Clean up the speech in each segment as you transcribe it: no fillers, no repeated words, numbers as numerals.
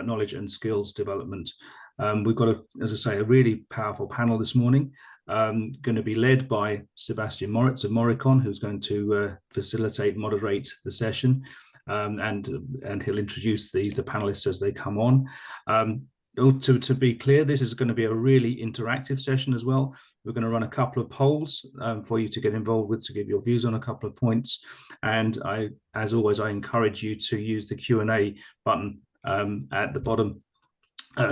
knowledge and skills development. We've got, as I say, a really powerful panel this morning, going to be led by Sebastian Moritz of Moricon, who's going to facilitate, moderate the session, and he'll introduce the panelists as they come on. To be clear, this is going to be a really interactive session as well. We're going to run a couple of polls for you to get involved with, to give your views on a couple of points. And as always, I encourage you to use the Q&A button at the bottom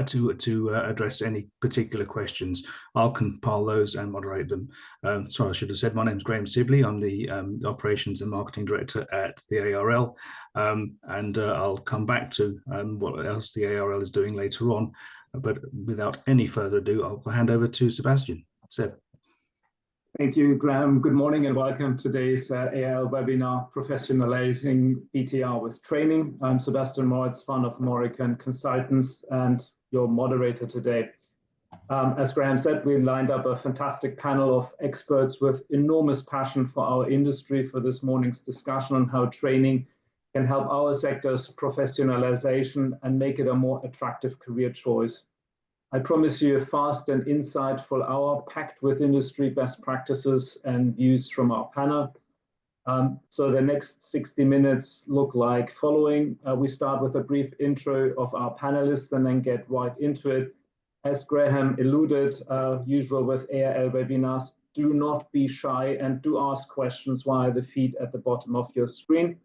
to address any particular questions. I'll compile those and moderate them. Sorry, I should have said my name's Graham Sibley. I'm the Operations and Marketing Director at the ARL, and I'll come back to what else the ARL is doing later on. But without any further ado, I'll hand over to Sebastian. Seb. Thank you, Graham. Good morning and welcome to today's ARL webinar, Professionalising BTR with Training. I'm Sebastian Moritz, founder of Moricon Consultants and your moderator today. As Graham said, we lined up a fantastic panel of experts with enormous passion for our industry for this morning's discussion on how training can help our sector's professionalization and make it a more attractive career choice. I promise you a fast and insightful hour packed with industry best practices and views from our panel. So the next 60 minutes look like following. We start with a brief intro of our panelists and then get right into it. As Graham alluded, usual with ARL webinars, do not be shy and do ask questions via the feed at the bottom of your screen.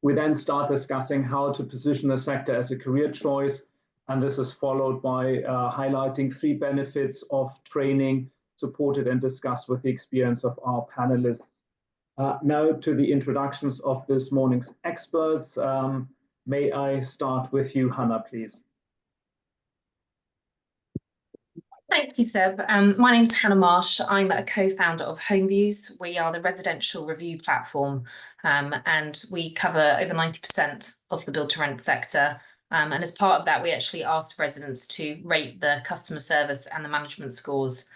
We then start discussing how to position the sector as a career choice. And this is followed by highlighting 3 benefits of training, supported and discussed with the experience of our panelists. Now to the introductions of this morning's experts. May I start with you, Hannah, please? Thank you, Seb. My name's Hannah Marsh. I'm a co-founder of HomeViews. We are the residential review platform, and we cover over 90% of the build-to-rent sector. And as part of that, we actually asked residents to rate the customer service and the management scores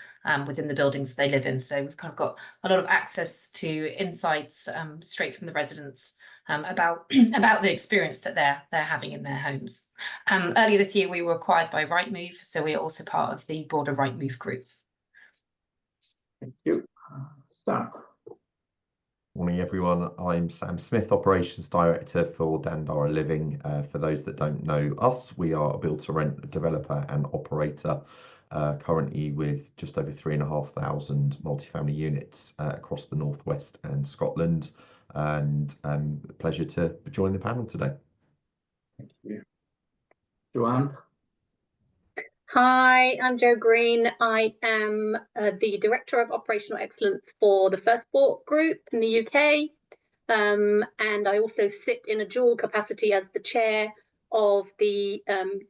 within the buildings they live in. So we've kind of got a lot of access to insights straight from the residents about the experience that they're having in their homes. Earlier this year, we were acquired by Rightmove, so we are also part of the broader Rightmove group. Thank you. Sam. Morning, everyone. I'm Sam Smith, Operations Director for Dandara Living. For those that don't know us, we are a build-to-rent developer and operator, currently with just over 3,500 multifamily units across the Northwest and Scotland. And a pleasure to join the panel today. Thank you. Joanne. Hi, I'm Jo Green. I am the Director of Operational Excellence for the First Port Group in the UK. And I also sit in a dual capacity as the Chair of the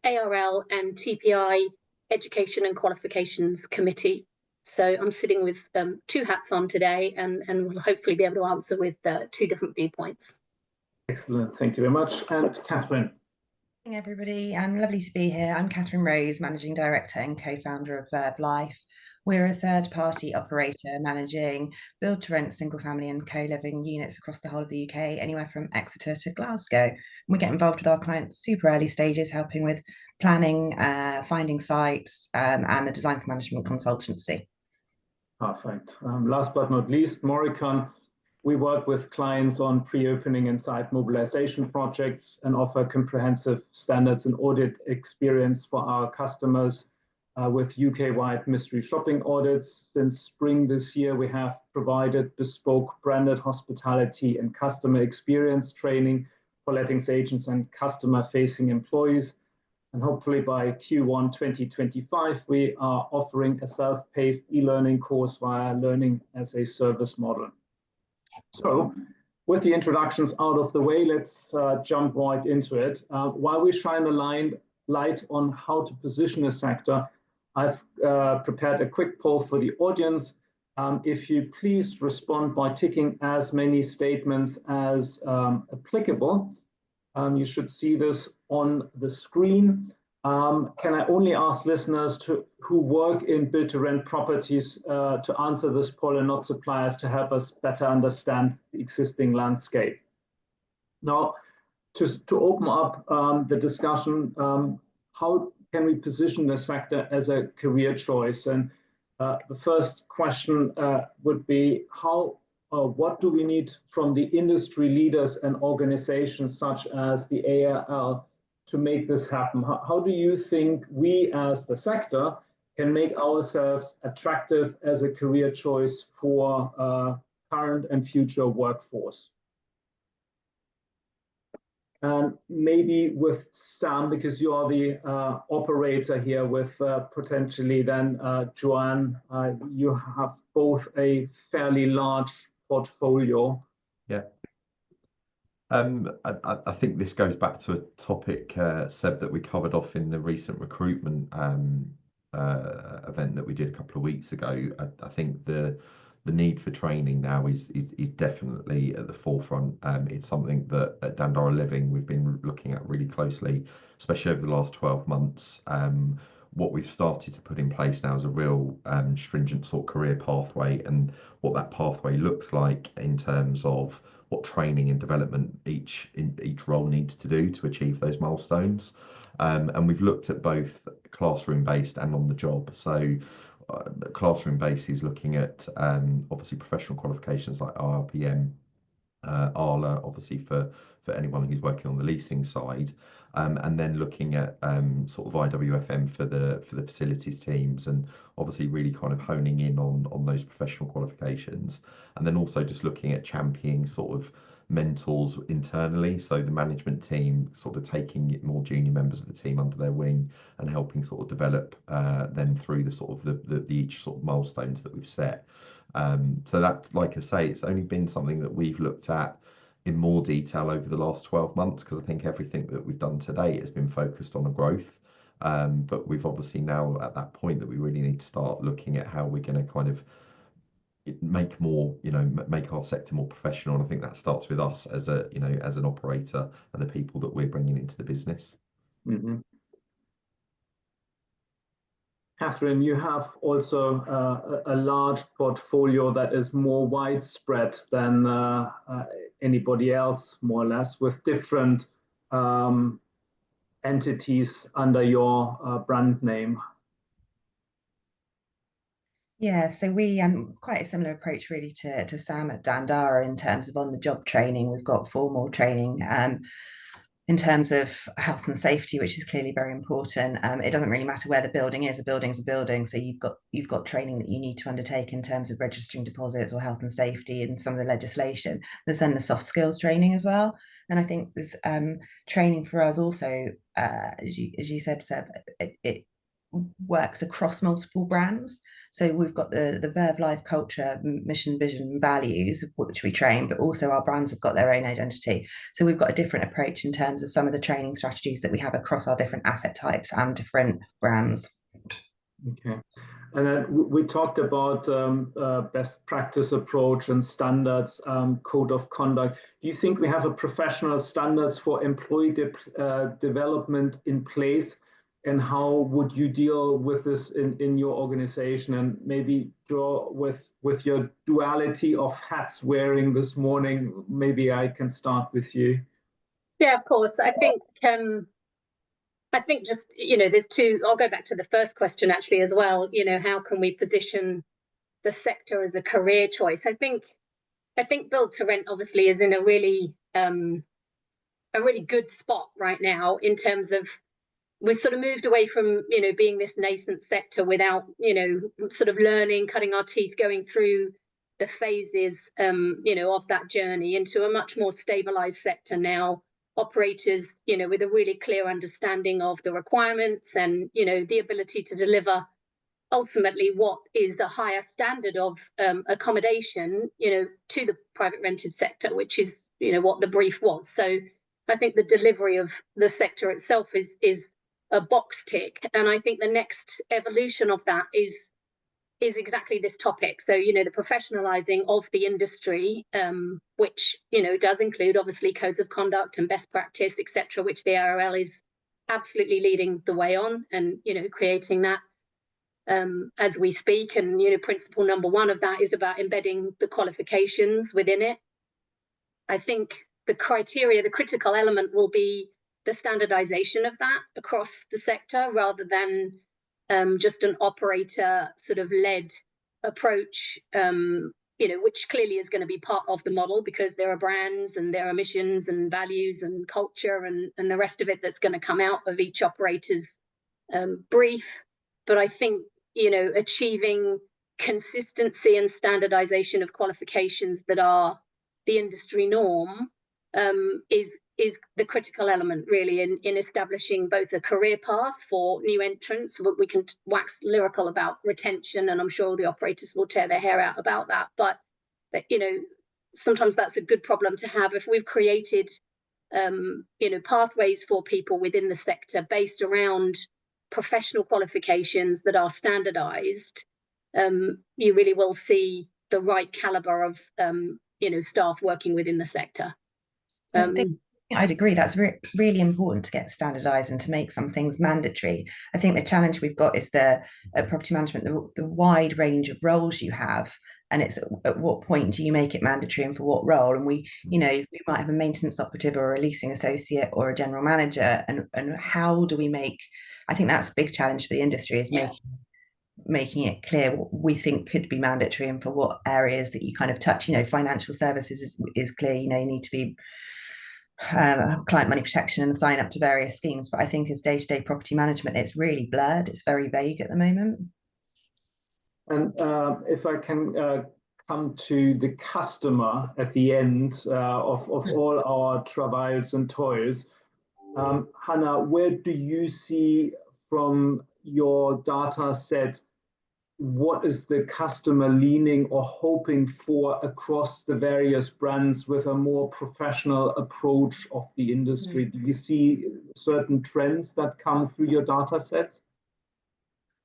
ARL and TPI Education and Qualifications Committee. So I'm sitting with 2 hats on today and will hopefully be able to answer with 2 different viewpoints. Excellent. Thank you very much. And Catherine. Morning, everybody. Lovely to be here. I'm Catherine Rose, Managing Director and co-founder of Verve Life. We're a third-party operator managing build-to-rent single-family and co-living units across the whole of the UK, anywhere from Exeter to Glasgow. We get involved with our clients super early stages, helping with planning, finding sites, and the design for management consultancy. Perfect. Last but not least, Moricon. We work with clients on pre-opening and site mobilization projects and offer comprehensive standards and audit experience for our customers with UK-wide mystery shopping audits. Since spring this year, we have provided bespoke branded hospitality and customer experience training for lettings agents and customer-facing employees. And hopefully by Q1 2025, we are offering a self-paced e-learning course via Learning as a Service model. So with the introductions out of the way, let's jump right into it. While we shine a light on how to position a sector, I've prepared a quick poll for the audience. If you please respond by ticking as many statements as applicable. You should see this on the screen. Can I only ask listeners who work in build-to-rent properties to answer this poll and not suppliers to help us better understand the existing landscape? Now, to open up the discussion, how can we position the sector as a career choice? And the first question would be what do we need from the industry leaders and organizations such as the ARL to make this happen? How do you think we as the sector can make ourselves attractive as a career choice for current and future workforce? And maybe with Sam, because you are the operator here with potentially then Joanne, you have both a fairly large portfolio. Yeah. I think this goes back to a topic, Seb, that we covered off in the recent recruitment event that we did a couple of weeks ago. I think the need for training now is definitely at the forefront. It's something that at Dandara Living we've been looking at really closely, especially over the last 12 months. What we've started to put in place now is a real stringent sort of career pathway, and what that pathway looks like in terms of what training and development each role needs to do to achieve those milestones. And we've looked at both classroom-based and on the job. So classroom-based is looking at obviously professional qualifications like RPM, ALA, obviously for anyone who's working on the leasing side, and then looking at sort of IWFM for the facilities teams, and obviously really kind of honing in on those professional qualifications, and then also just looking at championing sort of mentors internally, so the management team sort of taking more junior members of the team under their wing and helping sort of develop them through the sort of the each sort of milestones that we've set. So that, like I say, it's only been something that we've looked at in more detail over the last 12 months, because I think everything that we've done today has been focused on a growth. But we've obviously now at that point that we really need to start looking at how we're going to kind of make more, make our sector more professional. And I think that starts with us as as an operator and the people that we're bringing into the business. Mm-hmm. Catherine, you have also a large portfolio that is more widespread than anybody else, more or less, with different entities under your brand name. Yeah, so we quite a similar approach really to Sam at Dandara in terms of on-the-job training. We've got formal training in terms of health and safety, which is clearly very important. It doesn't really matter where the building is. A building's a building, so you've got training that you need to undertake in terms of registering deposits or health and safety and some of the legislation. There's then the soft skills training as well, and I think there's training for us also, as you said, Seb, it works across multiple brands. So we've got the Verve Life culture, mission, vision, values, which we train, but also our brands have got their own identity. So we've got a different approach in terms of some of the training strategies that we have across our different asset types and different brands. Okay. And then we talked about best practice approach and standards, code of conduct. Do you think we have a professional standards for employee development in place? And how would you deal with this in your organization? And maybe draw with your duality of hats wearing this morning, maybe I can start with you. Yeah, of course. I think just, there's two, I'll go back to the first question actually as well, how can we position the sector as a career choice? I think build to rent obviously is in a really good spot right now in terms of we've sort of moved away from, being this nascent sector without, sort of learning, cutting our teeth, going through the phases, of that journey into a much more stabilized sector now. Operators, with a really clear understanding of the requirements and, the ability to deliver ultimately what is a higher standard of accommodation, to the private rented sector, which is, what the brief was. So I think the delivery of the sector itself is a box tick, and I think the next evolution of that is exactly this topic. So the professionalizing of the industry, which does include obviously codes of conduct and best practice, etc., which the ARL is absolutely leading the way on, and creating that as we speak. And principle number one of that is about embedding the qualifications within it. I think the criteria, the critical element will be the standardization of that across the sector, rather than just an operator sort of led approach, which clearly is going to be part of the model, because there are brands and there are missions and values and culture and the rest of it that's going to come out of each operator's brief. But I think, achieving consistency and standardization of qualifications that are the industry norm is the critical element, really, in establishing both a career path for new entrants. We can wax lyrical about retention, and I'm sure the operators will tear their hair out about that. But sometimes that's a good problem to have. If we've created pathways for people within the sector based around professional qualifications that are standardized, you really will see the right caliber of staff working within the sector. I'd agree. That's really important to get standardized and to make some things mandatory. I think the challenge we've got is property management, the wide range of roles you have, and it's at what point do you make it mandatory and for what role? And we might have a maintenance operative or a leasing associate or a general manager, and how do we make? I think that's a big challenge for the industry, is making it clear what we think could be mandatory and for what areas that you kind of touch. Financial services is clear. You need to be client money protection and sign up to various schemes, but I think as day-to-day property management, it's really blurred. It's very vague at the moment. And if I can come to the customer at the end of all our travails and toils, Hannah, where do you see from your data set what is the customer leaning or hoping for across the various brands with a more professional approach of the industry? Do you see certain trends that come through your data set?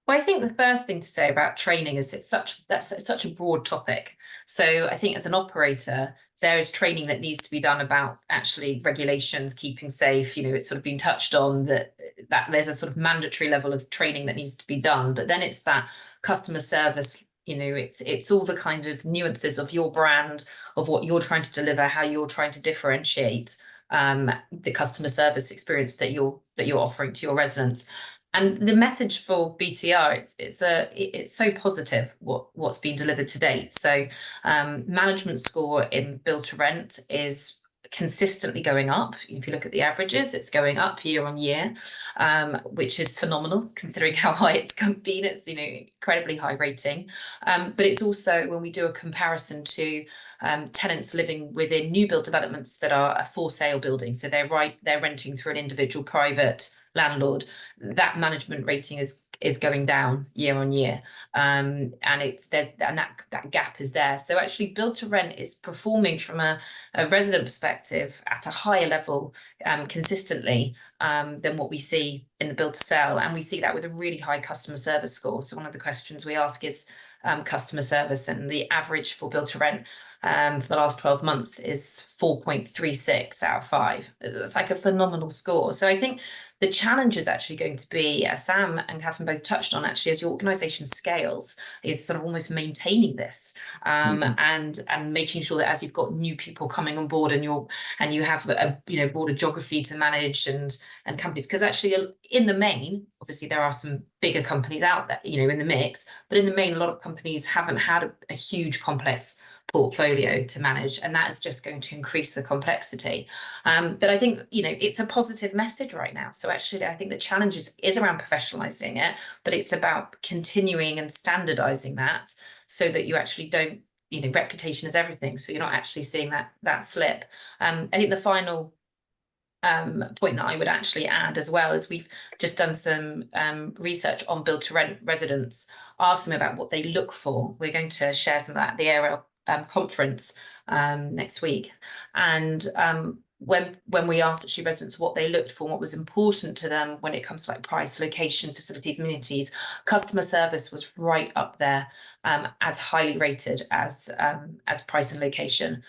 Well, I think the first thing to say about training is that's such a broad topic. So I think as an operator, there is training that needs to be done about actually regulations, keeping safe. It's sort of been touched on that there's a sort of mandatory level of training that needs to be done. But then it's that customer service. It's all the kind of nuances of your brand, of what you're trying to deliver, how you're trying to differentiate the customer service experience that you're offering to your residents. And the message for BTR, it's so positive what's been delivered to date. So management score in build to rent is consistently going up. If you look at the averages, it's going up year on year, which is phenomenal considering how high it's been. It's incredibly high rating, but it's also, when we do a comparison to tenants living within new build developments that are a for sale building, so they're renting through an individual private landlord, that management rating is going down year on year, and that gap is there. So actually build to rent is performing from a resident perspective at a higher level consistently than what we see in the build to sell, and we see that with a really high customer service score. So one of the questions we ask is customer service, and the average for build to rent for the last 12 months is 4.36 out of 5. That's like a phenomenal score. So I think the challenge is actually going to be, as Sam and Catherine both touched on, actually, as your organisation scales, is sort of almost maintaining this and making sure that as you've got new people coming on board and you have a broader geography to manage and companies, because actually in the main, obviously there are some bigger companies out there in the mix, but in the main a lot of companies haven't had a huge complex portfolio to manage, and that is just going to increase the complexity. But I think it's a positive message right now. So actually I think the challenge is around professionalizing it, but it's about continuing and standardizing that so that you actually don't, reputation is everything, so you're not actually seeing that slip. I think the final point that I would actually add as well is we've just done some research on build to rent residents, asked them about what they look for. We're going to share some of that at the ARL conference next week, and when we asked actually residents what they looked for and what was important to them when it comes to like price, location, facilities, amenities, customer service was right up there as highly rated as price and location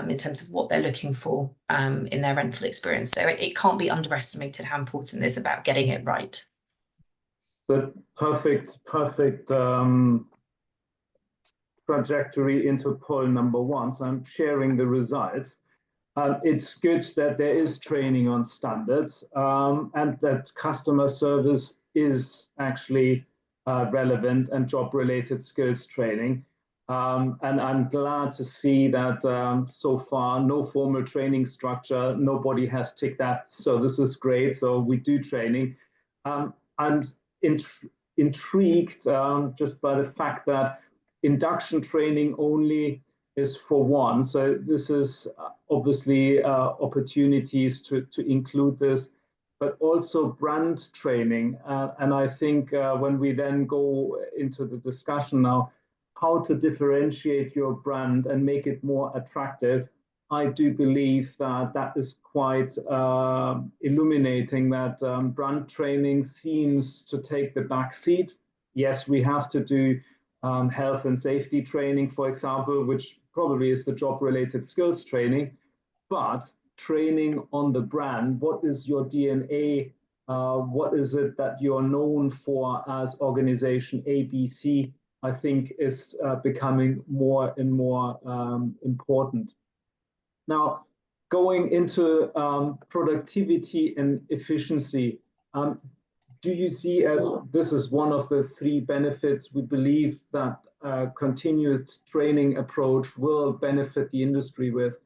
in terms of what they're looking for in their rental experience. So it can't be underestimated how important it is about getting it right. The perfect trajectory into poll number 1. So I'm sharing the results. It's good that there is training on standards and that customer service is actually relevant and job-related skills training. And I'm glad to see that so far, no formal training structure, nobody has ticked that. So this is great. So we do training. I'm intrigued just by the fact that induction training only is for one. So this is obviously opportunities to include this, but also brand training. And I think when we then go into the discussion now, how to differentiate your brand and make it more attractive, I do believe that that is quite illuminating that brand training seems to take the back seat. Yes, we have to do health and safety training, for example, which probably is the job-related skills training, but training on the brand. What is your DNA? What is it that you're known for as organization ABC? I think is becoming more and more important. Now, going into productivity and efficiency, do you see as this is one of the three benefits we believe that continuous training approach will benefit the industry with?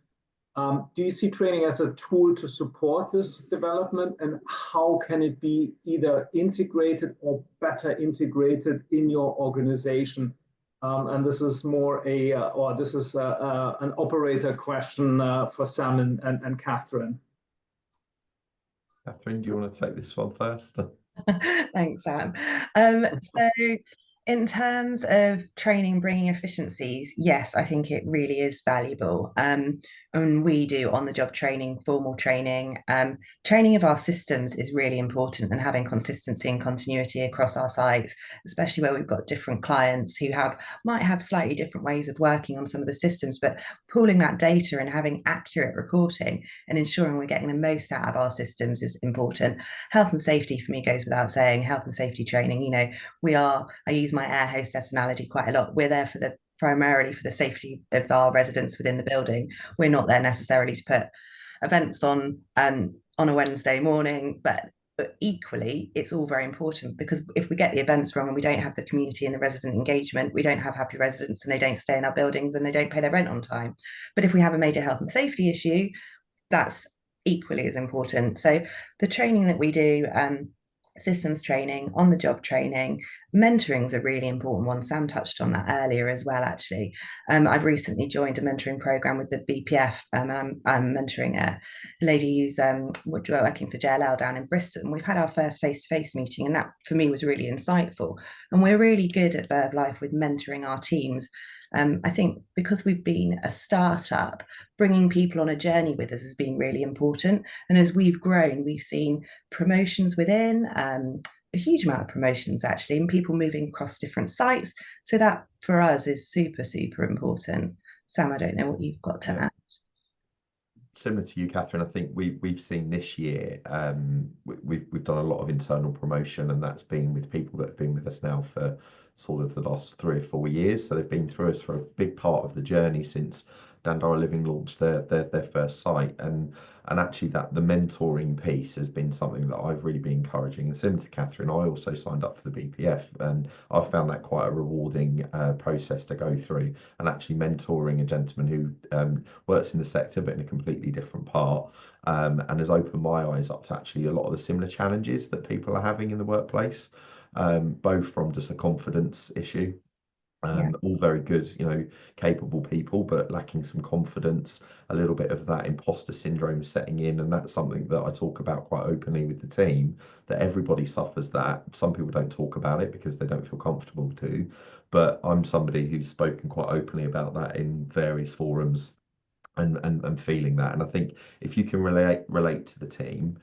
Do you see training as a tool to support this development, and how can it be either integrated or better integrated in your organization? And this is more an operator question for Sam and Catherine. Catherine, do you want to take this one first? Thanks, Sam. So in terms of training, bringing efficiencies, yes, I think it really is valuable. And we do on-the-job training, formal training. Training of our systems is really important, and having consistency and continuity across our sites, especially where we've got different clients who might have slightly different ways of working on some of the systems, but pooling that data and having accurate reporting and ensuring we're getting the most out of our systems is important. Health and safety for me goes without saying. Health and safety training, you know, I use my air hostess analogy quite a lot. We're there primarily for the safety of our residents within the building. We're not there necessarily to put events on a Wednesday morning, but equally, it's all very important, because if we get the events wrong and we don't have the community and the resident engagement, we don't have happy residents, and they don't stay in our buildings and they don't pay their rent on time. But if we have a major health and safety issue, that's equally as important. So the training that we do, systems training, on-the-job training, mentoring is a really important one. Sam touched on that earlier as well, actually. I've recently joined a mentoring program with the BPF, and I'm mentoring a lady who's working for JLL down in Bristol. And we've had our first face-to-face meeting, and that for me was really insightful. And we're really good at Verve Life with mentoring our teams. I think because we've been a startup, bringing people on a journey with us has been really important. And as we've grown, we've seen promotions within, a huge amount of promotions actually, and people moving across different sites. So that for us is super, super important. Sam, I don't know what you've got to add. Similar to you, Catherine, I think we've seen this year, we've done a lot of internal promotion, and that's been with people that have been with us now for sort of the last 3 or 4 years. So they've been through us for a big part of the journey since Dandara Living launched their first site, and actually that the mentoring piece has been something that I've really been encouraging. And similar to Catherine, I also signed up for the BPF, and I've found that quite a rewarding process to go through, and actually mentoring a gentleman who works in the sector but in a completely different part, and has opened my eyes up to actually a lot of the similar challenges that people are having in the workplace, both from just a confidence issue. All very good, you know, capable people, but lacking some confidence, a little bit of that imposter syndrome setting in. And that's something that I talk about quite openly with the team, that everybody suffers that. Some people don't talk about it because they don't feel comfortable to, but I'm somebody who's spoken quite openly about that in various forums and feeling that. And I think if you can relate to the team,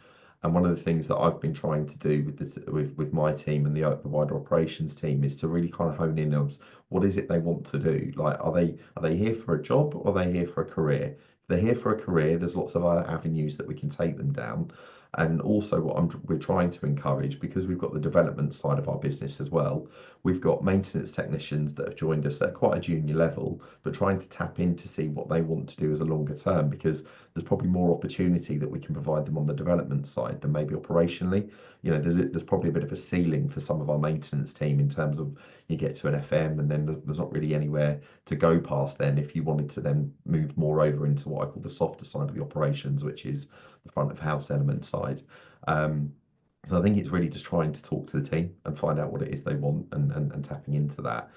and one of the things that I've been trying to do with my team and the wider operations team is to really kind of hone in on what is it they want to do. Like, are they here for a job, or are they here for a career? If they're here for a career, there's lots of other avenues that we can take them down. And also what we're trying to encourage, because we've got the development side of our business as well, we've got maintenance technicians that have joined us at quite a junior level, but trying to tap in to see what they want to do as a longer term, because there's probably more opportunity that we can provide them on the development side than maybe operationally. You know, there's probably a bit of a ceiling for some of our maintenance team in terms of you get to an FM and then there's not really anywhere to go past then if you wanted to then move more over into what I call the softer side of the operations, which is the front of house element side. So I think it's really just trying to talk to the team and find out what it is they want and tapping into that.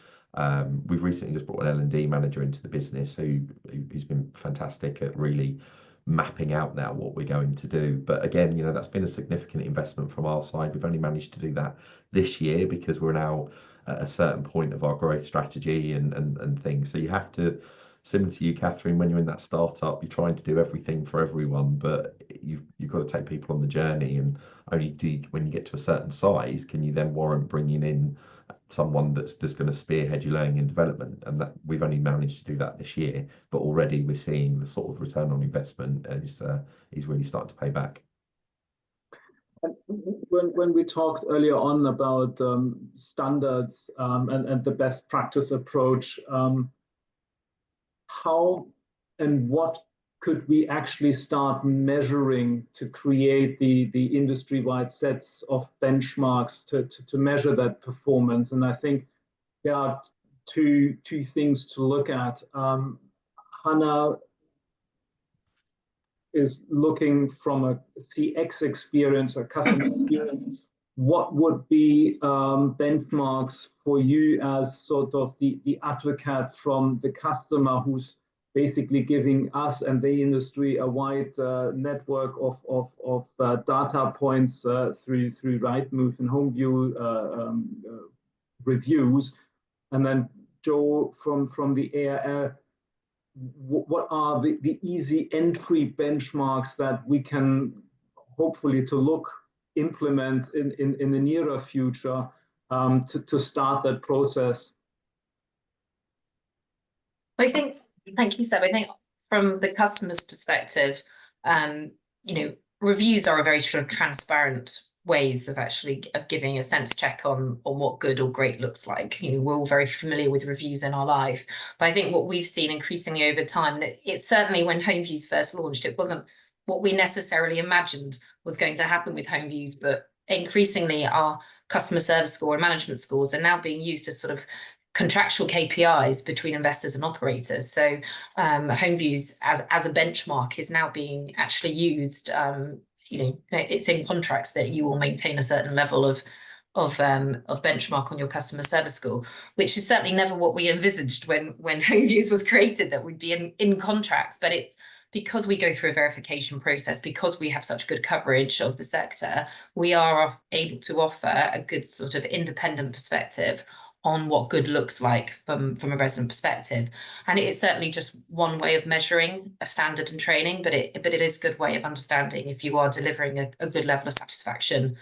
We've recently just brought an L&D manager into the business who's been fantastic at really mapping out now what we're going to do. But again, you know, that's been a significant investment from our side. We've only managed to do that this year because we're now at a certain point of our growth strategy and things. So you have to, similar to you, Catherine, when you're in that startup, you're trying to do everything for everyone, but you've got to take people on the journey, and only when you get to a certain size can you then warrant bringing in someone that's just going to spearhead your learning and development. And that we've only managed to do that this year, but already we're seeing the sort of return on investment is really starting to pay back. When we talked earlier on about standards and the best practice approach, how and what could we actually start measuring to create the industry-wide sets of benchmarks to measure that performance? And I think there are two things to look at. Hannah is looking from a CX experience, a customer experience. What would be benchmarks for you as sort of the advocate from the customer who's basically giving us and the industry a wide network of data points through Rightmove and HomeView reviews? And then Joe from the ARL, what are the easy entry benchmarks that we can hopefully implement in the nearer future to start that process? Thank you, Seb. I think from the customer's perspective, you know, reviews are a very sort of transparent ways of giving a sense check on what good or great looks like. You know, we're all very familiar with reviews in our life, but I think what we've seen increasingly over time, that it's certainly when HomeViews first launched, it wasn't what we necessarily imagined was going to happen with HomeViews, but increasingly our customer service score and management scores are now being used as sort of contractual KPIs between investors and operators. So HomeViews as a benchmark is now being actually used. You know, it's in contracts that you will maintain a certain level of benchmark on your customer service score, which is certainly never what we envisaged when HomeViews was created, that we'd be in contracts. But it's because we go through a verification process, because we have such good coverage of the sector, we are able to offer a good sort of independent perspective on what good looks like from a resident perspective. And it is certainly just one way of measuring a standard in training, but it is a good way of understanding if you are delivering a good level of satisfaction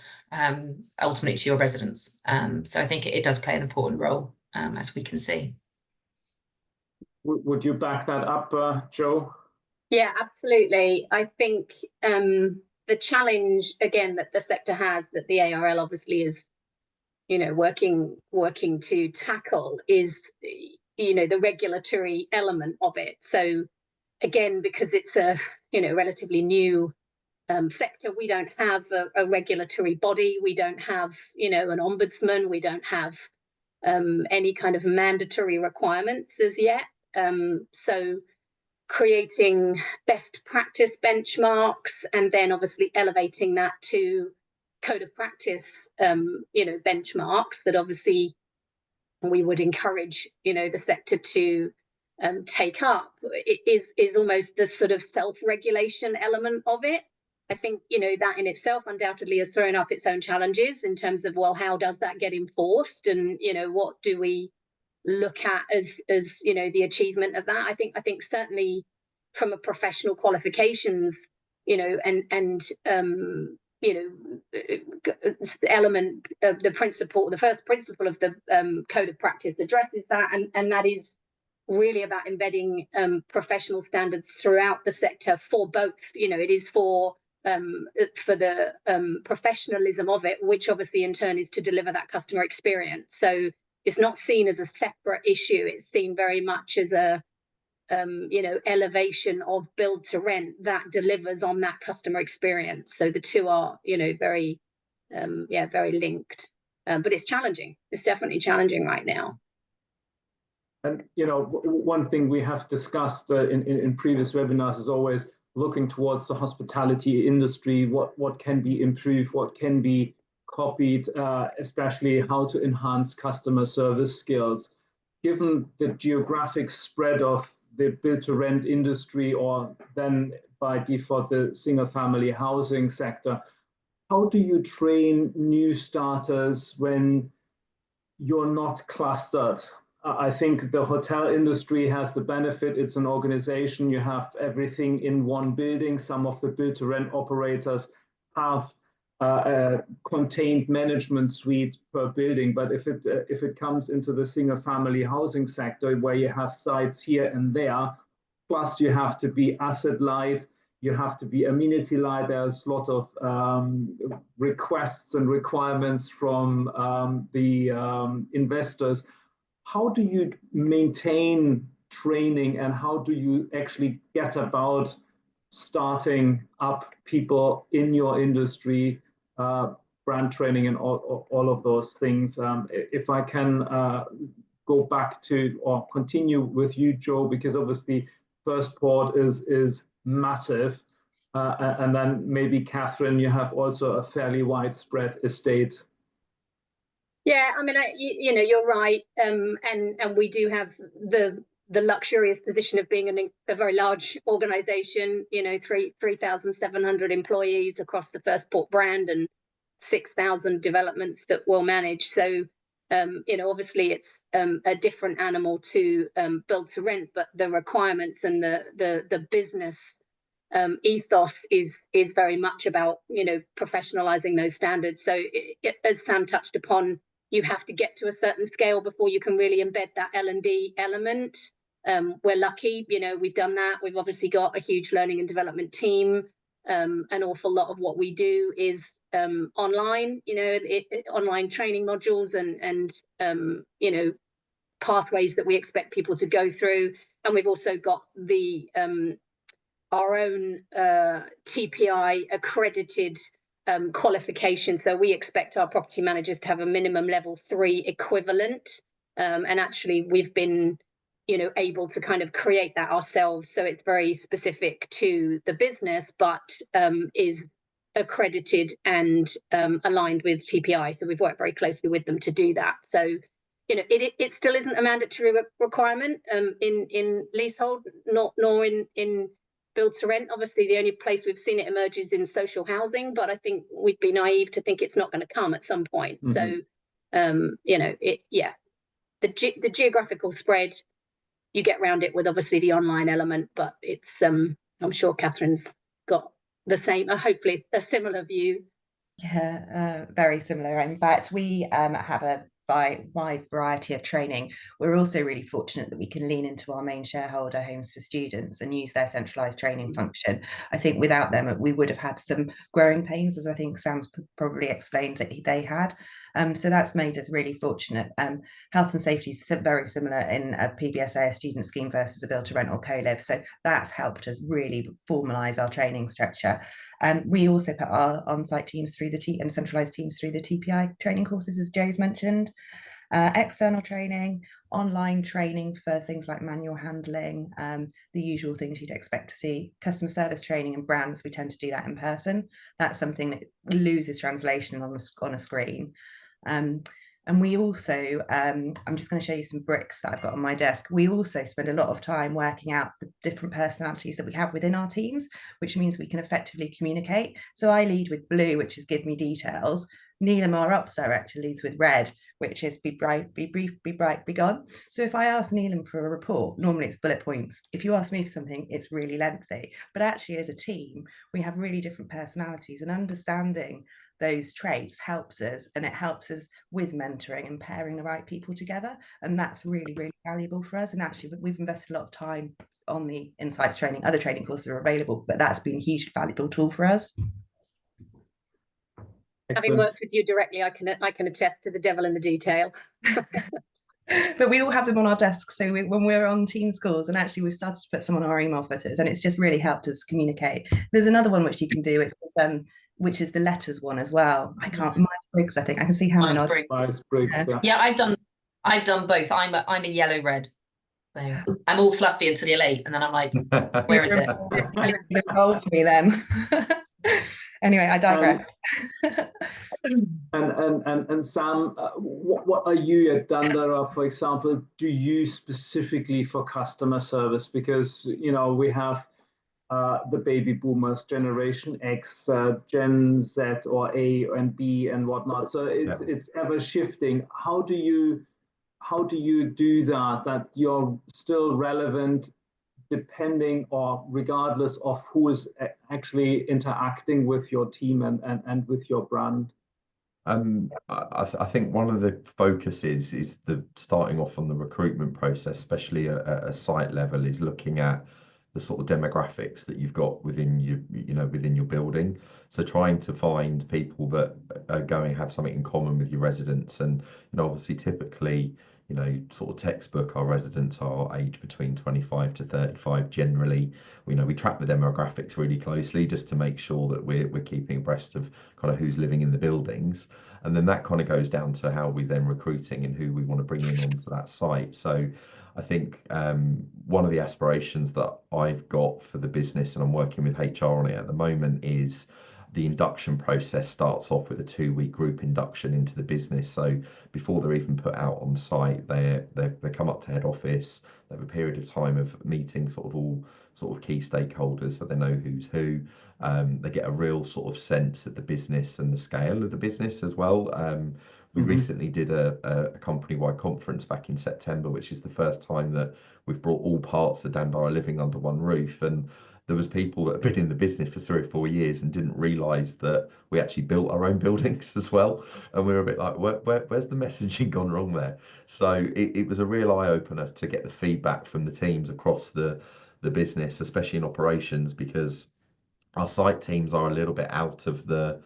ultimately to your residents. So I think it does play an important role, as we can see. Would you back that up, Joe? Yeah, absolutely. I think the challenge, again, that the sector has, that the ARL obviously is, you know, working to tackle, is, you know, the regulatory element of it. So again, because it's a, you know, relatively new sector, we don't have a regulatory body, we don't have, you know, an ombudsman, we don't have any kind of mandatory requirements as yet. So creating best practice benchmarks and then obviously elevating that to code of practice, you know, benchmarks that obviously we would encourage, you know, the sector to take up. It is almost the sort of self-regulation element of it. I think, you know, that in itself undoubtedly has thrown up its own challenges in terms of, well, how does that get enforced, and, you know, what do we look at as you know, the achievement of that? I think certainly from a professional qualifications, you know, and you know, element of the principle, the first principle of the code of practice addresses that, and that is really about embedding professional standards throughout the sector for both, you know, it is for professionalism of it, which obviously in turn is to deliver that customer experience. So it's not seen as a separate issue. It's seen very much as a elevation of build to rent that delivers on that customer experience. So the two are, very, very linked. But it's challenging. It's definitely challenging right now. And one thing we have discussed in previous webinars is always looking towards the hospitality industry. What can be improved? What can be copied? Especially how to enhance customer service skills. Given the geographic spread of the build-to-rent industry, or then by default the single-family housing sector, how do you train new starters when you're not clustered? I think the hotel industry has the benefit. It's an organization. You have everything in one building. Some of the build-to-rent operators have a contained management suite per building. But if it comes into the single-family housing sector, where you have sites here and there, plus you have to be asset light, you have to be amenity light. There's a lot of requests and requirements from the investors. How do you maintain training, and how do you actually get about starting up people in your industry, brand training and all of those things? If I can go back to or continue with you, Joe, because obviously First Port is massive. And then maybe Catherine, you have also a fairly widespread estate. Yeah, I mean, you're right, and we do have the luxurious position of being a very large organisation. 3,700 employees across the First Port brand and 6,000 developments that we'll manage. So, obviously it's a different animal to build to rent, but the requirements and the business ethos is very much about professionalizing those standards. So, as Sam touched upon, you have to get to a certain scale before you can really embed that L&D element. We're lucky, we've done that. We've obviously got a huge learning and development team. An awful lot of what we do is online, online training modules and pathways that we expect people to go through. And we've also got our own TPI accredited qualification. So we expect our property managers to have a minimum level 3 equivalent. And actually we've been, able to kind of create that ourselves. So it's very specific to the business, but is accredited and aligned with TPI. So we've worked very closely with them to do that. So, it still isn't a mandatory requirement in leasehold, nor in build to rent. Obviously, the only place we've seen it emerge is in social housing, but I think we'd be naive to think it's not going to come at some point. Mm-hmm. So, the geographical spread, you get around it with obviously the online element, but it's I'm sure Catherine's got the same, hopefully a similar view. Yeah, very similar. In fact, we have a wide variety of training. We're also really fortunate that we can lean into our main shareholder, Homes for Students, and use their centralised training function. I think without them, we would have had some growing pains, as I think Sam's probably explained that they had. So that's made us really fortunate. Health and safety is very similar in a PBSA, a student scheme versus a build to rent or co-live. So that's helped us really formalise our training structure. We also put our on-site teams through and centralised teams through the TPI training courses, as Joe's mentioned. External training, online training for things like manual handling, the usual things you'd expect to see. Customer service training and brands, we tend to do that in person. That's something that loses translation on a screen. And we also, I'm just going to show you some bricks that I've got on my desk. We also spend a lot of time working out the different personalities that we have within our teams, which means we can effectively communicate. So I lead with blue, which is give me details. Neelam, our ops director, leads with red, which is be bright, be brief, be bright, be gone. So if I ask Neelam for a report, normally it's bullet points. If you ask me for something, it's really lengthy. But actually, as a team, we have really different personalities, and understanding those traits helps us, and it helps us with mentoring and pairing the right people together. And that's really, really valuable for us. And actually, we've invested a lot of time on the insights training. Other training courses are available, but that's been a hugely valuable tool for us. Having worked with you directly, I can attest to the devil in the detail. But we all have them on our desks. So when we're on Teams calls, and actually we've started to put some on our email footers, and it's just really helped us communicate. There's another one which you can do, which is the letters one as well. I can't. Myers-Briggs, I think. I can see Hannah nodding. Myers-Briggs, yeah, I've done both. I'm in yellow red. So I'm all fluffy until you're late, and then I'm like, where is it? The role for me then. Anyway, I digress. And Sam, what are you at Dandara, for example, do you specifically for customer service? Because, you know, we have the baby boomers, Generation X, Gen Z or A and B and whatnot. So it's ever shifting. How do you do that you're still relevant depending or regardless of who is actually interacting with your team and with your brand? I think one of the focuses is the starting off on the recruitment process, especially at a site level, is looking at the sort of demographics that you've got within within your building. So trying to find people that are going to have something in common with your residents, and obviously typically, sort of textbook, our residents are aged between 25 to 35 generally. We track the demographics really closely just to make sure that we're keeping abreast of kind of who's living in the buildings, and then that kind of goes down to how we then recruiting and who we want to bring in onto that site. So I think one of the aspirations that I've got for the business, and I'm working with HR on it at the moment, is the induction process starts off with a 2-week group induction into the business. So before they're even put out on site, they come up to head office. They have a period of time of meeting all key stakeholders, so they know who's who. They get a real sort of sense of the business and the scale of the business as well. We recently did a company-wide conference back in September, which is the first time that we've brought all parts of Dandara Living under one roof. And there was people that have been in the business for 3 or 4 years and didn't realise that we actually built our own buildings as well. And we were a bit like, where's the messaging gone wrong there? So it was a real eye-opener to get the feedback from the teams across the business, especially in operations, because our site teams are a little bit out of the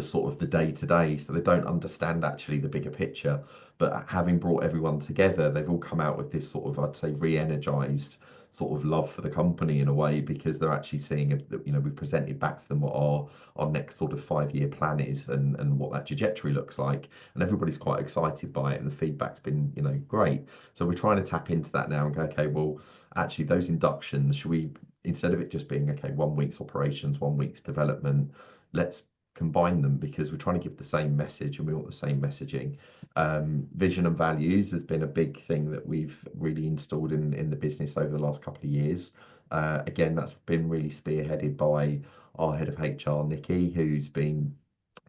sort of the day-to-day, so they don't understand actually the bigger picture. But having brought everyone together, they've all come out with this sort of, I'd say, re-energized sort of love for the company in a way, because they're actually seeing, we've presented back to them what our next sort of 5-year plan is and what that trajectory looks like, and everybody's quite excited by it, and the feedback's been great. So we're trying to tap into that now and go, okay, well, actually those inductions, should we, instead of it just being 1 week's operations, 1 week's development, let's combine them, because we're trying to give the same message and we want the same messaging. Vision and values has been a big thing that we've really installed in the business over the last couple of years. Again, that's been really spearheaded by our head of HR, Nikki, who's been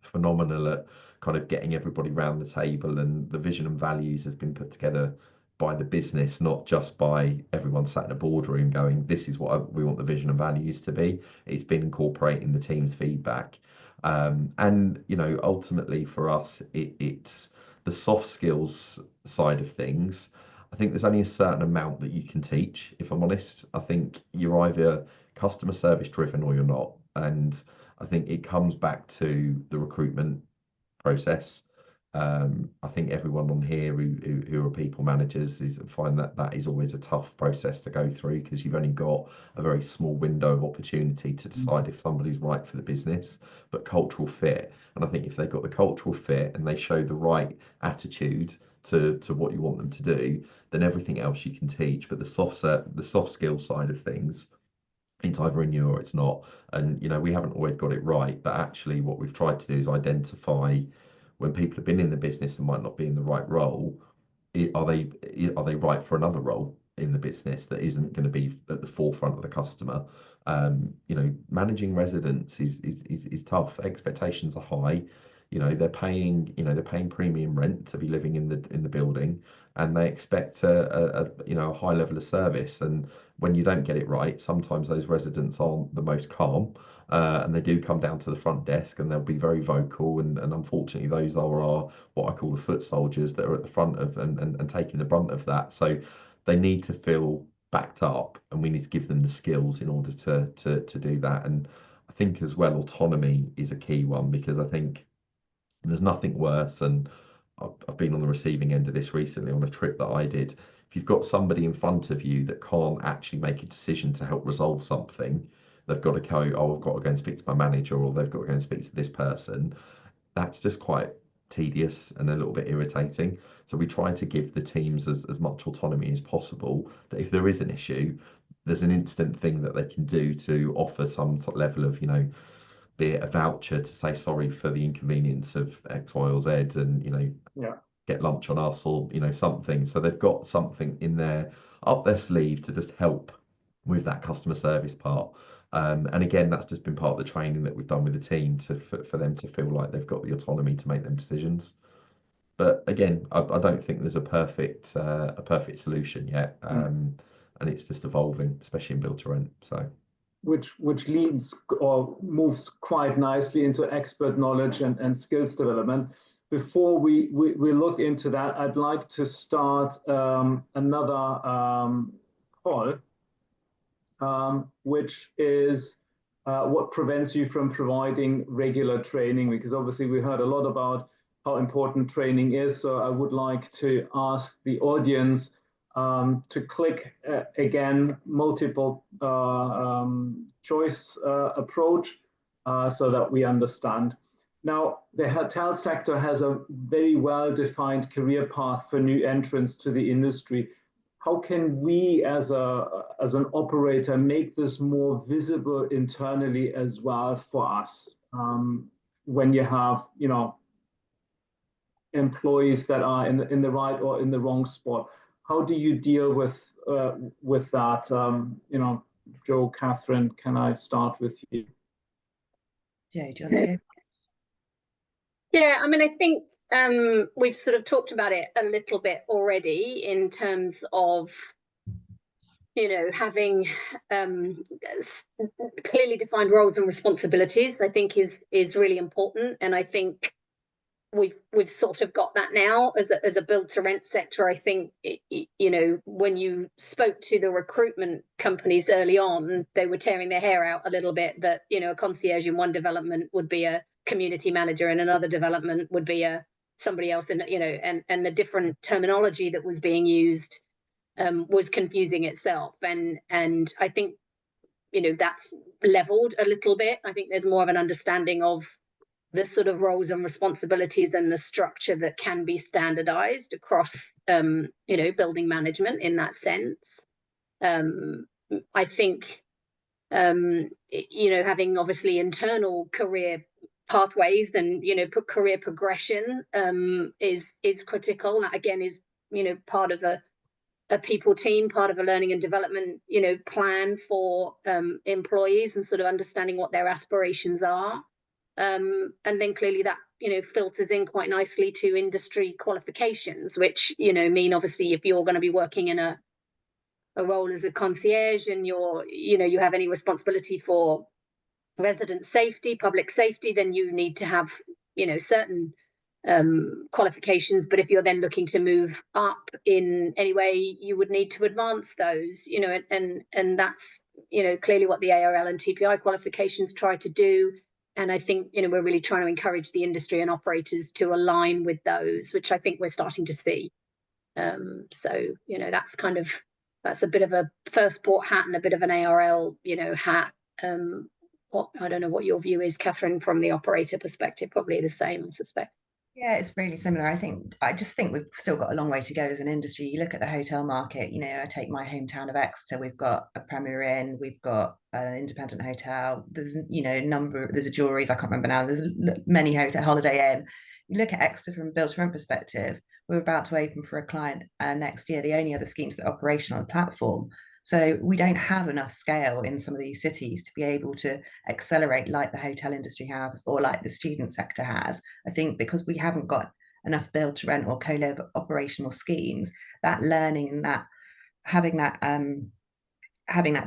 phenomenal at kind of getting everybody around the table, and the vision and values has been put together by the business, not just by everyone sat in a boardroom going, this is what we want the vision and values to be. It's been incorporating the team's feedback. And ultimately for us, it's the soft skills side of things. I think there's only a certain amount that you can teach, if I'm honest. I think you're either customer service driven or you're not. And I think it comes back to the recruitment process. I think everyone on here who are people managers find that is always a tough process to go through, because you've only got a very small window of opportunity to decide if somebody's right for the business. But cultural fit, and I think if they've got the cultural fit and they show the right attitude to what you want them to do, then everything else you can teach. But the soft skill side of things, it's either in you or it's not. And we haven't always got it right, but actually what we've tried to do is identify when people have been in the business and might not be in the right role, are they right for another role in the business that isn't going to be at the forefront of the customer? Managing residents is tough. Expectations are high. You know, they're paying premium rent to be living in the building, and they expect a high level of service. And when you don't get it right, sometimes those residents aren't the most calm, and they do come down to the front desk and they'll be very vocal. And unfortunately, those are our, what I call the foot soldiers, that are at the front of and taking the brunt of that. So they need to feel backed up, and we need to give them the skills in order to do that. And I think as well, autonomy is a key one, because I think there's nothing worse, and I've been on the receiving end of this recently on a trip that I did. If you've got somebody in front of you that can't actually make a decision to help resolve something, they've got to go, oh, I've got to go and speak to my manager, or they've got to go and speak to this person. That's just quite tedious and a little bit irritating. So we try to give the teams as much autonomy as possible, that if there is an issue, there's an instant thing that they can do to offer some level of, be it a voucher to say sorry for the inconvenience of X, Y, or Z, and get lunch on us, or something. So they've got something in there up their sleeve to just help with that customer service part. And again, that's just been part of the training that we've done with the team for them to feel like they've got the autonomy to make them decisions. But again, I don't think there's a perfect solution yet, and it's just evolving, especially in build to rent. So. Which leads or moves quite nicely into expert knowledge and skills development. Before we look into that, I'd like to start another call, which is what prevents you from providing regular training, because obviously we heard a lot about how important training is. So I would like to ask the audience to click again multiple choice approach so that we understand. Now, the hotel sector has a very well-defined career path for new entrants to the industry. How can we, as an operator, make this more visible internally as well for us? When you have, employees that are in the right or in the wrong spot, how do you deal with that? Joe, Catherine, can I start with you? Joe, do you want to go? Yeah, I mean, I think we've sort of talked about it a little bit already in terms of, having clearly defined roles and responsibilities. I think is really important, and I think we've sort of got that now as a build to rent sector. I think when you spoke to the recruitment companies early on, they were tearing their hair out a little bit that a concierge in one development would be a community manager, and another development would be somebody else, and and the different terminology that was being used was confusing itself, and I think that's leveled a little bit. I think there's more of an understanding of the sort of roles and responsibilities and the structure that can be standardized across building management in that sense. I think having obviously internal career pathways and career progression is critical. That again is part of a people team, part of a learning and development plan for employees, and sort of understanding what their aspirations are. And then clearly that filters in quite nicely to industry qualifications, which mean obviously if you're going to be working in a role as a concierge, and you have any responsibility for resident safety, public safety, then you need to have certain qualifications. But if you're then looking to move up in any way, you would need to advance those, and that's clearly what the ARL and TPI qualifications try to do. And I think we're really trying to encourage the industry and operators to align with those, which I think we're starting to see. So that's a bit of a first port hat and a bit of an ARL hat. I don't know what your view is, Catherine, from the operator perspective. Probably the same, I suspect. Yeah, it's really similar. I just think we've still got a long way to go as an industry. You look at the hotel market, I take my hometown of Exeter, we've got a Premier Inn, we've got an independent hotel, there's there's a Jewelries, I can't remember now, there's many Holiday Inn. You look at Exeter from a build to rent perspective, we're about to open for a client next year. The only other schemes that are operational on the platform So we don't have enough scale in some of these cities to be able to accelerate like the hotel industry has or like the student sector has. I think because we haven't got enough build to rent or co-live operational schemes, that learning and that having that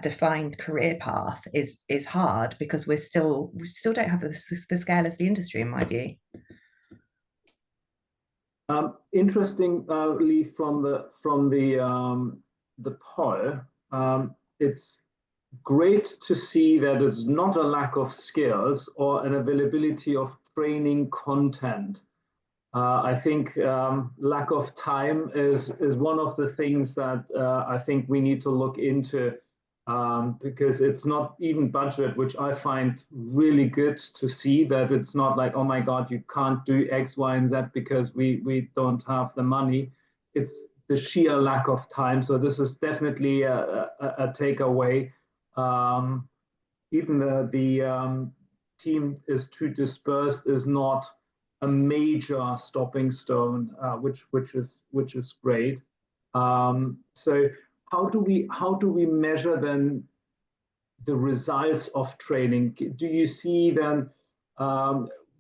defined career path is hard, because we still don't have the scale as the industry, in my view. Interestingly, from the poll, it's great to see that it's not a lack of skills or an availability of training content. I think lack of time is one of the things that I think we need to look into, because it's not even budget, which I find really good to see, that it's not like, oh my God, you can't do X, Y, and Z because we don't have the money. It's the sheer lack of time. So this is definitely a takeaway. Even the team is too dispersed is not a major stopping stone, which is great. So how do we measure then the results of training? Do you see then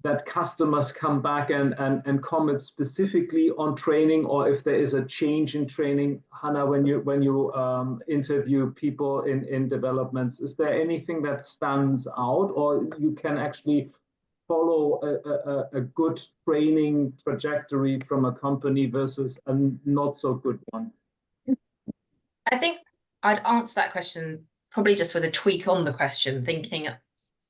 that customers come back and comment specifically on training, or if there is a change in training? Hannah, when you interview people in developments, is there anything that stands out, or you can actually follow a good training trajectory from a company versus a not so good one? I think I'd answer that question probably just with a tweak on the question, thinking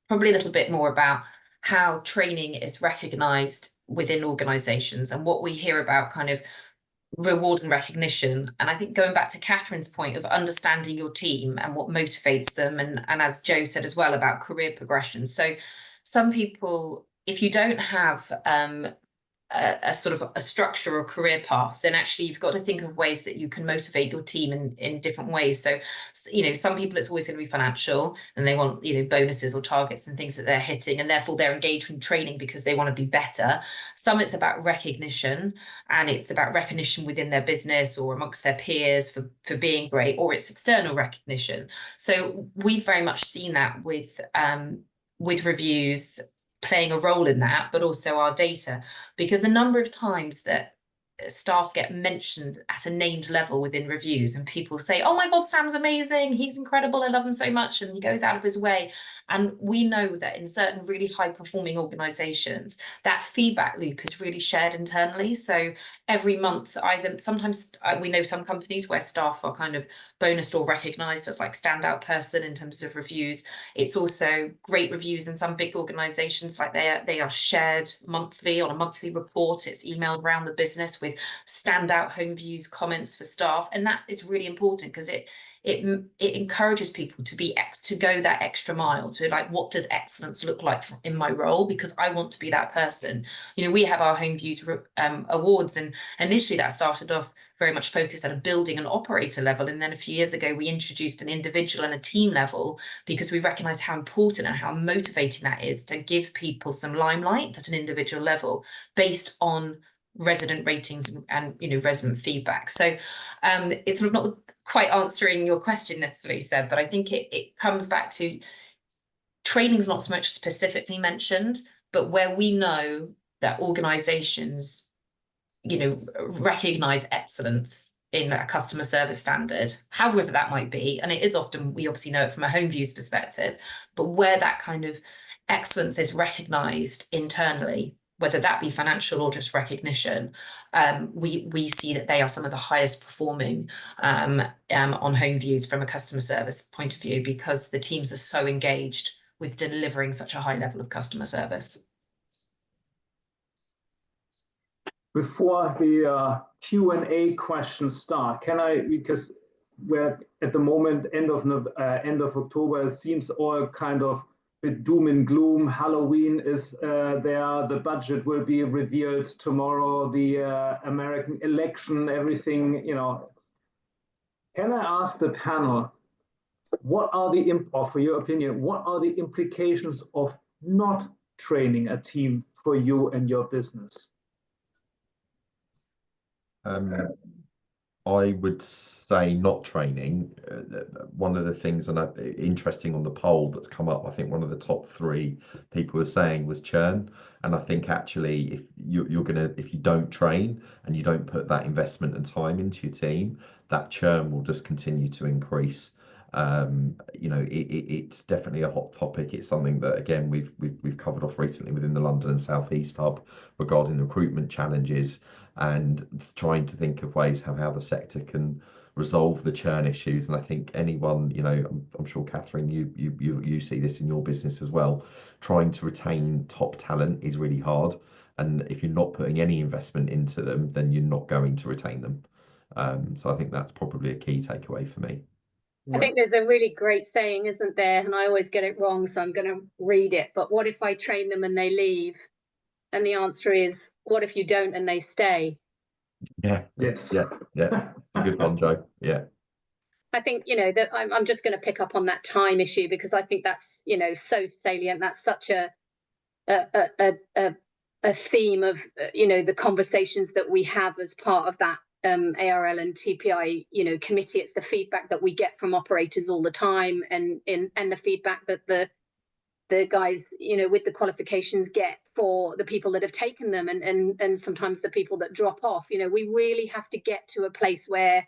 probably a little bit more about how training is recognised within organisations and what we hear about kind of reward and recognition. And I think going back to Catherine's point of understanding your team and what motivates them, and as Joe said as well about career progression. So some people, if you don't have a sort of a structure or career path, then actually you've got to think of ways that you can motivate your team in different ways. So, you know, some people it's always going to be financial and they want, you know, bonuses or targets and things that they're hitting, and therefore they're engaged in training because they want to be better. Some it's about recognition, and it's about recognition within their business or amongst their peers for being great, or it's external recognition. So we've very much seen that with reviews playing a role in that, but also our data, because the number of times that staff get mentioned at a named level within reviews and people say, oh my God, Sam's amazing, he's incredible, I love him so much, and he goes out of his way. And we know that in certain really high performing organizations, that feedback loop is really shared internally. So every month, sometimes we know some companies where staff are kind of bonused or recognized as like standout person in terms of reviews. It's also great reviews in some big organizations, like they are shared monthly on a monthly report. It's emailed around the business with standout home views comments for staff, and that is really important because it encourages people to go that extra mile to like, what does excellence look like in my role, because I want to be that person. You know, we have our home views awards, and initially that started off very much focused at a building and operator level, and then a few years ago we introduced an individual and a team level, because we recognise how important and how motivating that is to give people some limelight at an individual level based on resident ratings and you know, resident feedback. So it's sort of not quite answering your question necessarily, Seb, but I think it comes back to training's not so much specifically mentioned, but where we know that organizations, you know, recognize excellence in a customer service standard, however that might be, and it is often, we obviously know it from a home views perspective, but where that kind of excellence is recognized internally, whether that be financial or just recognition, we see that they are some of the highest performing on home views from a customer service point of view, because the teams are so engaged with delivering such a high level of customer service. Before the Q&A questions start, can I, because we're at the moment end of October, it seems all kind of with doom and gloom. Halloween is there, the budget will be revealed tomorrow, the American election, everything, you know. Can I ask the panel, what are for your opinion, what are the implications of not training a team for you and your business? I would say not training. One of the things, and interesting on the poll that's come up, I think one of the top 3 people were saying was churn. And I think actually, if if you don't train and you don't put that investment and time into your team, that churn will just continue to increase. It's definitely a hot topic. It's something that, again, we've covered off recently within the London and South East hub regarding recruitment challenges, and trying to think of ways how the sector can resolve the churn issues. And I think anyone, I'm sure Catherine, you see this in your business as well. Trying to retain top talent is really hard, and if you're not putting any investment into them, then you're not going to retain them. So I think that's probably a key takeaway for me. I think there's a really great saying, isn't there? And I always get it wrong, so I'm going to read it. But what if I train them and they leave? And the answer is, what if you don't and they stay? Yeah. Yes. Yeah. It's a good one, Joe. Yeah. I think, that I'm just going to pick up on that time issue, because I think that's, so salient. That's such a theme of, the conversations that we have as part of that ARL and TPI, committee. It's the feedback that we get from operators all the time, and the feedback that the guys, with the qualifications get for the people that have taken them, and sometimes the people that drop off. We really have to get to a place where,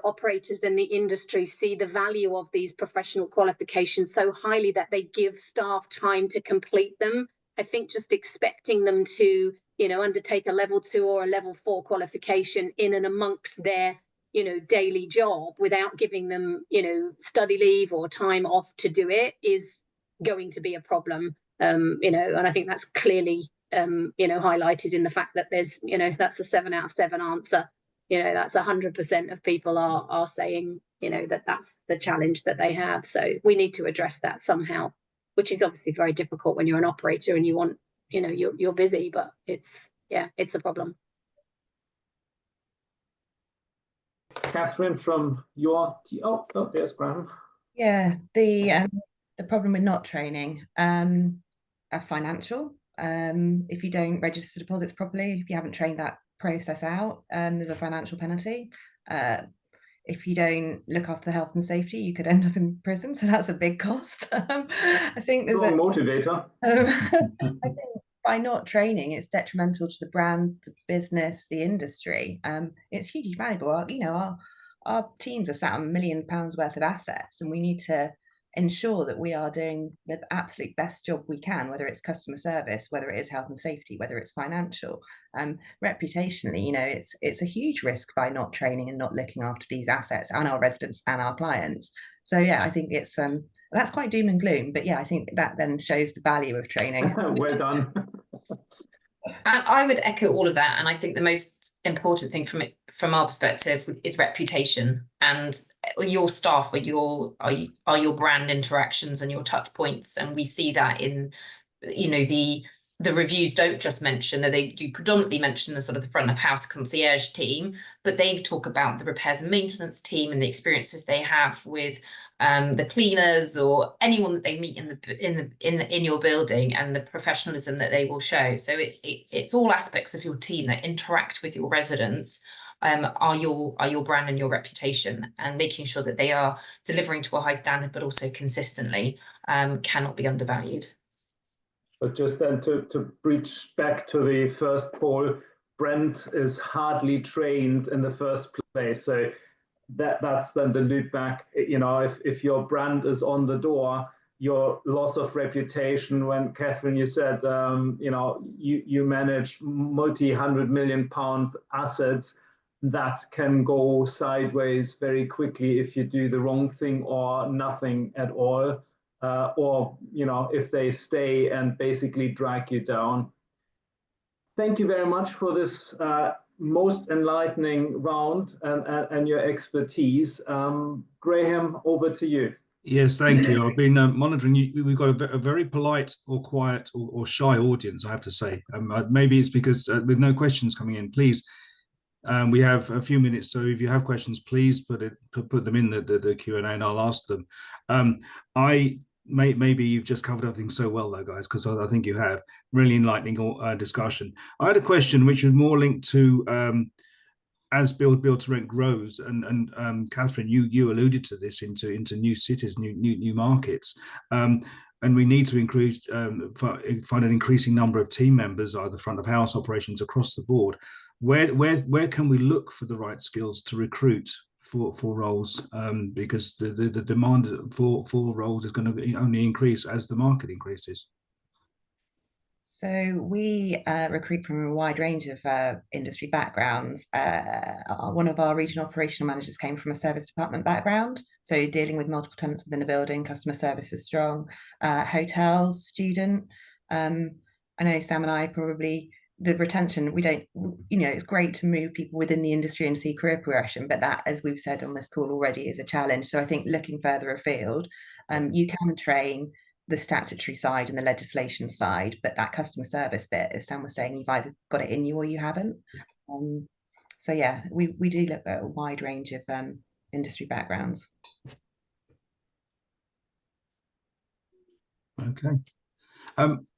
operators in the industry see the value of these professional qualifications so highly that they give staff time to complete them. I think just expecting them to, undertake a level 2 or a level 4 qualification in and amongst their, daily job without giving them, study leave or time off to do it is going to be a problem. And I think that's clearly, highlighted in the fact that there's, that's a 7 out of 7 answer. That's 100% of people are saying, that's the challenge that they have. So we need to address that somehow, which is obviously very difficult when you're an operator and you want, you're busy, but it's a problem. Catherine, from your there's Graham. Yeah, the problem with not training are financial. If you don't register deposits properly, if you haven't trained that process out, there's a financial penalty. If you don't look after the health and safety, you could end up in prison, so that's a big cost. I think there's a motivator. I think by not training, it's detrimental to the brand, the business, the industry. It's hugely valuable. Our teams are sat on £1 million worth of assets, and we need to ensure that we are doing the absolute best job we can, whether it's customer service, whether it is health and safety, whether it's financial. Reputationally, it's a huge risk by not training and not looking after these assets and our residents and our clients. So yeah, I think it's that's quite doom and gloom, but yeah, I think that then shows the value of training. Well done. I would echo all of that, and I think the most important thing from our perspective is reputation, and your staff are your brand interactions and your touch points, and we see that in the reviews don't just mention, that they do predominantly mention the sort of the front of house concierge team, but they talk about the repairs and maintenance team and the experiences they have with the cleaners or anyone that they meet in your building, and the professionalism that they will show. So it's all aspects of your team that interact with your residents are your brand and your reputation, and making sure that they are delivering to a high standard but also consistently cannot be undervalued. But just then to breach back to the first poll, Brent is hardly trained in the first place. So that's then the loop back. If your brand is on the door, your loss of reputation, when Catherine, you said, you manage multi-100 million pound assets, that can go sideways very quickly if you do the wrong thing or nothing at all. Or if they stay and basically drag you down. Thank you very much for this most enlightening round and your expertise. Graham, over to you. Yes, thank you. I've been monitoring you. We've got a very polite or quiet or shy audience, I have to say. Maybe it's because with no questions coming in, please. We have a few minutes, so if you have questions, please put them in the Q&A, and I'll ask them. Maybe you've just covered everything so well, though, guys, because I think you have. Really enlightening discussion. I had a question which was more linked to as build to rent grows, and Catherine, you alluded to this, into new cities, new markets, and we need to increase find an increasing number of team members, either front of house operations across the board. Where can we look for the right skills to recruit for roles? Because the demand for roles is going to only increase as the market increases. So we recruit from a wide range of industry backgrounds. One of our regional operational managers came from a service department background, so dealing with multiple tenants within a building, customer service was strong. Hotel, student. I know Sam and I probably, the retention, we don't, it's great to move people within the industry and see career progression, but that, as we've said on this call already, is a challenge. So I think looking further afield, you can train the statutory side and the legislation side, but that customer service bit, as Sam was saying, you've either got it in you or you haven't. So yeah, we do look at a wide range of industry backgrounds. Okay.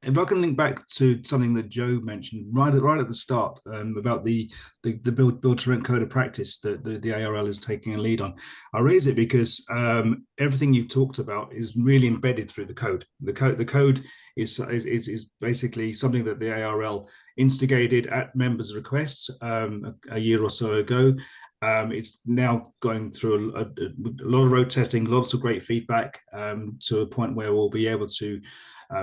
If I can link back to something that Joe mentioned right at the start, about the build to rent code of practice that the ARL is taking a lead on. I raise it because everything you've talked about is really embedded through the code. The code is basically something that the ARL instigated at members' requests a year or so ago. It's now going through a lot of road testing, lots of great feedback, to a point where we'll be able to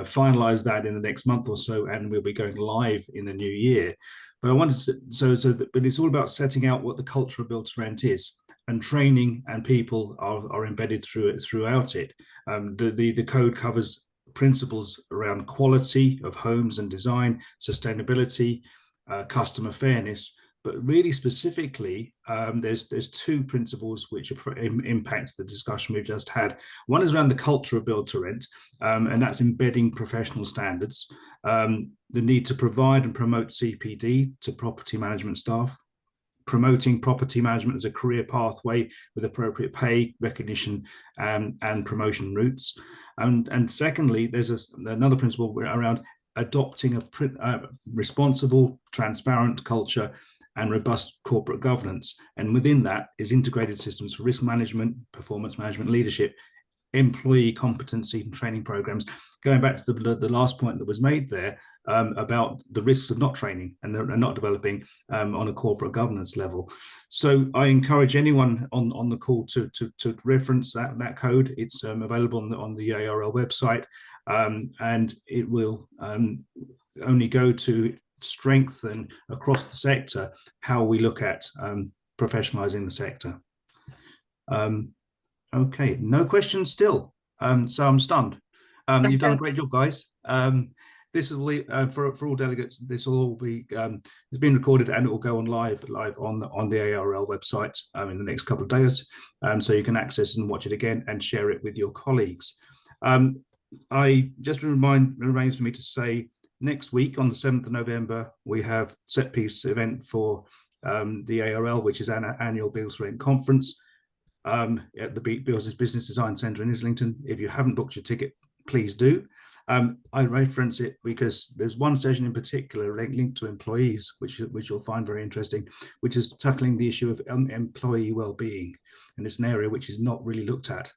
finalize that in the next month or so, and we'll be going live in the new year. But I wanted to, but it's all about setting out what the culture of build to rent is, and training and people are embedded throughout it. The code covers principles around quality of homes and design, sustainability, customer fairness. But really specifically, there's two principles which impact the discussion we've just had. One is around the culture of build to rent, and that's embedding professional standards, the need to provide and promote CPD to property management staff, promoting property management as a career pathway with appropriate pay, recognition, and promotion routes. And secondly, there's another principle around adopting a responsible, transparent culture and robust corporate governance. And within that is integrated systems for risk management, performance management, leadership, employee competency and training programs. Going back to the last point that was made there, about the risks of not training and not developing on a corporate governance level. So I encourage anyone on the call to reference that code. It's available on the ARL website, and it will only go to strengthen across the sector how we look at professionalizing the sector. Okay, no questions still. So I'm stunned. You've done a great job, guys. This will for all delegates. This will all be it's been recorded and it will go on live on the ARL website in the next couple of days, so you can access and watch it again and share it with your colleagues. I just remains for me to say, next week on the 7th of November, we have set piece event for the ARL, which is an annual Build to Rent conference at the Beals Business Design Centre in Islington. If you haven't booked your ticket, please do. I reference it because there's one session in particular linked to employees, which you'll find very interesting, which is tackling the issue of employee well-being. And it's an area which is not really looked at.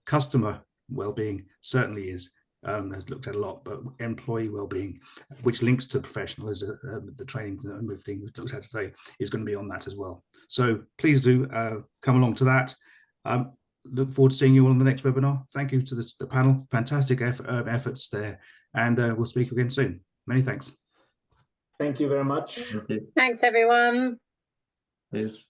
Customer well-being certainly is. Has looked at a lot, but employee well-being, which links to professionalism, the training move thing we've looked at today, is going to be on that as well. So please do come along to that. Look forward to seeing you all on the next webinar. Thank you to the panel. Fantastic efforts there, and we'll speak again soon. Many thanks. Thank you very much. Thanks, everyone. Cheers.